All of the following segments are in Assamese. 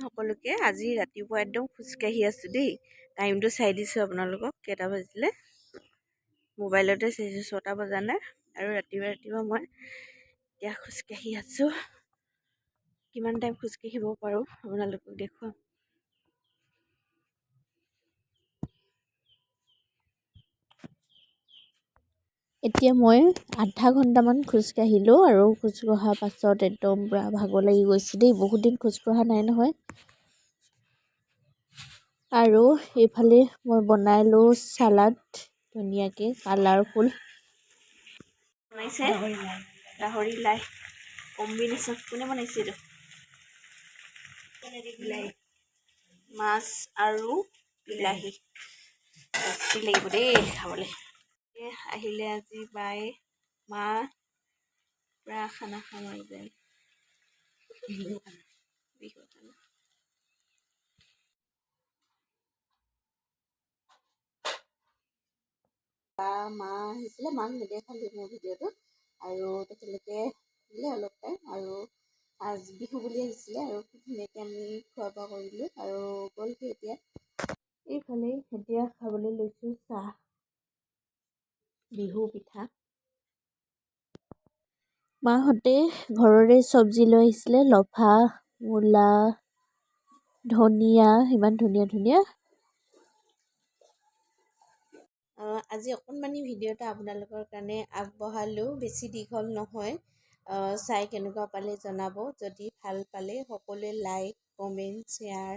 সকলোকে আজি ৰাতিপুৱা একদম খোজকাঢ়ি আছোঁ দেই। টাইমটো চাই দিছোঁ আপোনালোকক কেইটা বাজিলে। মোবাইলতে চাইছোঁ 6টা বজা নাই। আৰু ৰাতিপুৱা মই এতিয়া খোজকাঢ়ি আছোঁ। কিমান টাইম খোজকাঢ়িব পাৰোঁ আপোনালোকক দেখুৱাম। এতিয়া মই আধা ঘণ্টামান খোজকাঢ়িলোঁ আৰু খোজকঢ়াৰ পাছত একদম পূৰা ভাগৰ লাগি গৈছে দেই। বহুত দিন খোজকঢ়া নাই নহয়। আৰু এইফালে মই বনালোঁ চালাড ধুনীয়াকৈ কালাৰফুল বনাইছে। গাহৰি লাই কম্বিনেশ্যন কোনে বনাইছে এইটো? মাছ আৰু বিলাহী টেষ্টি লাগিব দেই খাবলৈ। আহিলে আজি বাই মা পুৰা খানা খাম আৰু যেন বিহু খানা। বা মা আহিছিলে, মাক নেদেখালোঁ মোৰ ভিডিঅ'টো। আৰু তেখেতলোকে দিলে অলপ টাইম আৰু আজ বিহু বুলি আহিছিলে আৰু ধুনীয়াকৈ আমি খোৱা বোৱা কৰিলোঁ আৰু গ'লগৈ এতিয়া। এইফালে এতিয়া খাবলৈ লৈছোঁ চাহ, বিহু পিঠা। মাহঁতে ঘৰৰে চব্জি লৈ আহিছিলে, লফা, মূলা, ধনিয়া, ইমান ধুনীয়া ধুনীয়া। আজি অকণমানি ভিডিঅ' এটা আপোনালোকৰ কাৰণে আগবঢ়ালোঁ, বেছি দীঘল নহয়। চাই কেনেকুৱা পালে জনাব। যদি ভাল পালে সকলোৱে like, comment, share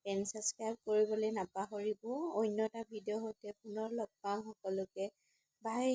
and subscribe কৰিবলৈ নাপাহৰিব। অন্য এটা ভিডিঅ'ৰ সৈতে পুনৰ লগ পাম সকলোকে। বাই।